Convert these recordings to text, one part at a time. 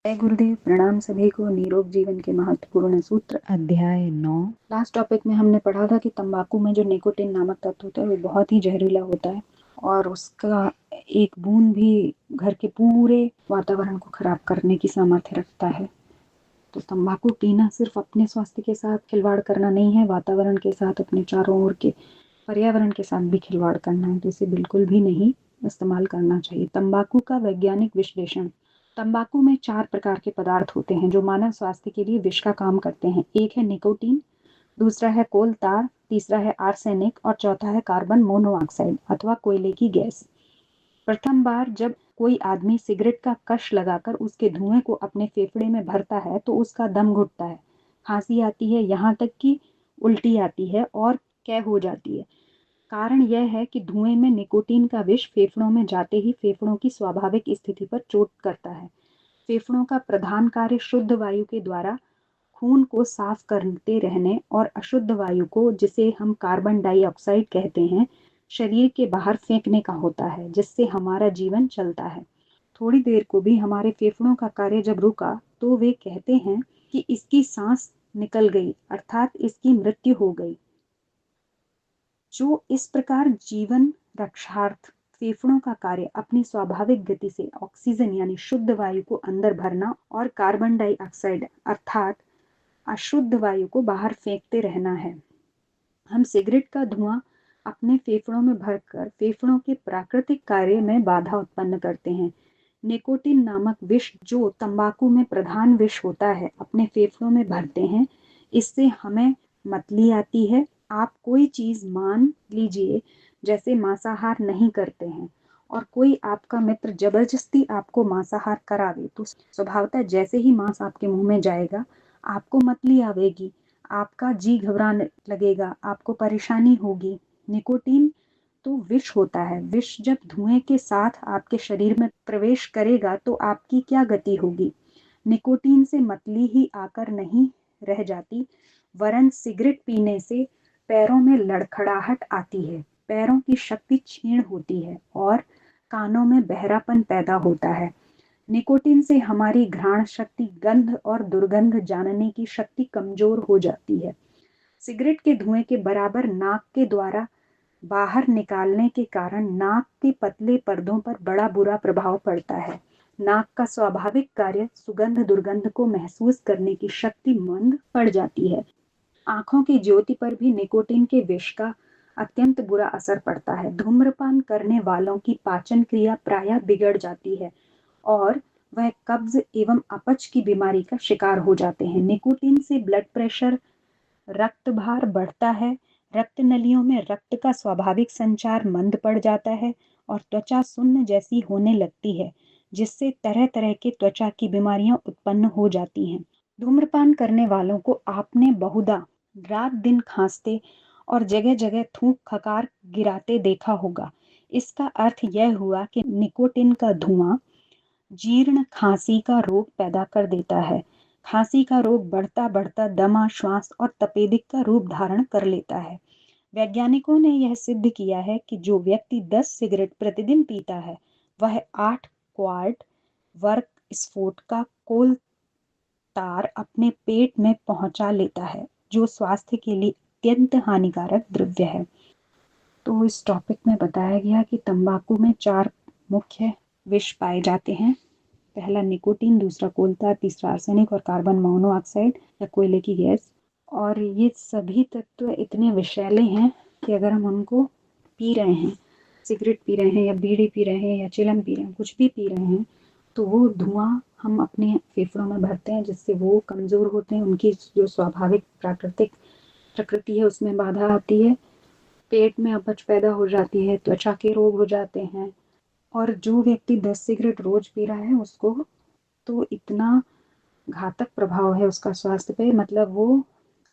जय गुरुदेव। प्रणाम सभी को। निरोग जीवन के महत्वपूर्ण सूत्र अध्याय 9। लास्ट टॉपिक में हमने पढ़ा था कि तंबाकू में जो निकोटिन नामक तत्व होता है वो बहुत ही जहरीला होता है और उसका एक बूंद भी घर के पूरे वातावरण को खराब करने की सामर्थ्य रखता है। तो तंबाकू पीना सिर्फ अपने स्वास्थ्य के साथ खिलवाड़ करना नहीं है, वातावरण के साथ, अपने चारों ओर के पर्यावरण के साथ भी खिलवाड़ करना है। तो इसे बिल्कुल भी नहीं इस्तेमाल करना चाहिए। तंबाकू का वैज्ञानिक विश्लेषण। तंबाकू में 4 प्रकार के पदार्थ होते हैं जो मानव स्वास्थ्य के लिए विष का काम करते हैं। एक है निकोटीन, दूसरा है कोल तार, तीसरा है आर्सेनिक और चौथा है कार्बन मोनोऑक्साइड अथवा कोयले की गैस। प्रथम बार जब कोई आदमी सिगरेट का कश लगाकर उसके धुएं को अपने फेफड़े में भरता है तो उसका दम घुटता है, खांसी आती है, यहाँ तक कि उल्टी आती है और कैं हो जाती है। कारण यह है कि धुएं में निकोटीन का विष फेफड़ों में जाते ही फेफड़ों की स्वाभाविक स्थिति पर चोट करता है। फेफड़ों का प्रधान कार्य शुद्ध वायु के द्वारा खून को साफ करते रहने और अशुद्ध वायु को, जिसे हम कार्बन डाइऑक्साइड कहते हैं, शरीर के बाहर फेंकने का होता है, जिससे हमारा जीवन चलता है। थोड़ी देर को भी हमारे फेफड़ों का कार्य जब रुका तो वे कहते हैं कि इसकी सांस निकल गई, अर्थात इसकी मृत्यु हो गई। जो इस प्रकार जीवन रक्षार्थ फेफड़ों का कार्य अपनी स्वाभाविक गति से ऑक्सीजन यानी शुद्ध वायु को अंदर भरना और कार्बन डाइऑक्साइड अर्थात अशुद्ध वायु को बाहर फेंकते रहना है। हम सिगरेट का धुआं अपने फेफड़ों में भरकर फेफड़ों के प्राकृतिक कार्य में बाधा उत्पन्न करते हैं। निकोटीन नामक विष, जो तंबाकू में प्रधान विष होता है, अपने फेफड़ों में भरते हैं। इससे हमें मतली आती है। आप कोई चीज मान लीजिए, जैसे मांसाहार नहीं करते हैं और कोई आपका मित्र जबरदस्ती आपको मांसाहार करावे तो स्वभावतः जैसे ही मांस आपके मुंह में जाएगा आपको मतली आवेगी, आपका जी घबराने लगेगा, आपको परेशानी होगी। निकोटीन तो विष होता है। विष जब धुएं के साथ आपके शरीर में प्रवेश करेगा तो आपकी क्या गति होगी। निकोटीन से मतली ही आकर नहीं रह जाती, वरन सिगरेट पीने से पैरों में लड़खड़ाहट आती है, पैरों की शक्ति क्षीण होती है और कानों में बहरापन पैदा होता है। निकोटीन से हमारी घ्राण शक्ति, गंध और दुर्गंध जानने की शक्ति कमजोर हो जाती है। सिगरेट के धुएं के बराबर नाक के द्वारा बाहर निकालने के कारण नाक के पतले पर्दों पर बड़ा बुरा प्रभाव पड़ता है। नाक का स्वाभाविक कार्य सुगंध दुर्गंध को महसूस करने की शक्ति मंद पड़ जाती है। आंखों की ज्योति पर भी निकोटीन के विष का अत्यंत बुरा असर पड़ता है। धूम्रपान करने वालों की पाचन क्रिया प्रायः बिगड़ जाती है और वह कब्ज एवं अपच की बीमारी का शिकार हो जाते हैं। निकोटीन से ब्लड प्रेशर, रक्त भार बढ़ता है, रक्त नलियों में रक्त का स्वाभाविक संचार मंद पड़ जाता है और त्वचा सुन्न जैसी होने लगती है, जिससे तरह तरह के त्वचा की बीमारियां उत्पन्न हो जाती हैं। धूम्रपान करने वालों को आपने बहुधा रात दिन खांसते और जगह जगह थूक खकार गिराते देखा होगा। इसका अर्थ यह हुआ कि निकोटीन का धुआं जीर्ण खांसी का रोग पैदा कर देता है। खांसी का रोग बढ़ता बढ़ता दमा, श्वास और तपेदिक का रूप धारण कर लेता है। वैज्ञानिकों ने यह सिद्ध किया है कि जो व्यक्ति 10 सिगरेट प्रतिदिन पीता है वह 8 क्वार्ट वर्ग स्फोट का कोल तार अपने पेट में पहुंचा लेता है, जो स्वास्थ्य के लिए अत्यंत हानिकारक द्रव्य है। तो इस टॉपिक में बताया गया कि तंबाकू में 4 मुख्य विष पाए जाते हैं। पहला निकोटीन, दूसरा कोल तार, तीसरा आर्सेनिक और कार्बन मोनोऑक्साइड या कोयले की गैस। और ये सभी तत्व इतने विषैले हैं कि अगर हम उनको पी रहे हैं, सिगरेट पी रहे हैं या बीड़ी पी रहे हैं या चिलम पी रहे हैं, कुछ भी पी रहे हैं, तो वो धुआं हम अपने फेफड़ों में भरते हैं, जिससे वो कमज़ोर होते हैं। उनकी जो स्वाभाविक प्राकृतिक प्रकृति है उसमें बाधा आती है, पेट में अपच पैदा हो जाती है, त्वचा के रोग हो जाते हैं। और जो व्यक्ति 10 सिगरेट रोज पी रहा है उसको तो इतना घातक प्रभाव है उसका स्वास्थ्य पे, मतलब वो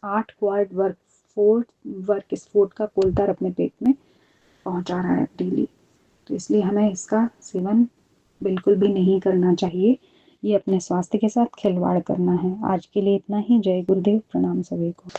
8 क्वार्ट वर्ग स्फोट का कोलतार अपने पेट में पहुंचा रहा है डेली। तो इसलिए हमें इसका सेवन बिल्कुल भी नहीं करना चाहिए। ये अपने स्वास्थ्य के साथ खिलवाड़ करना है। आज के लिए इतना ही। जय गुरुदेव। प्रणाम सभी को।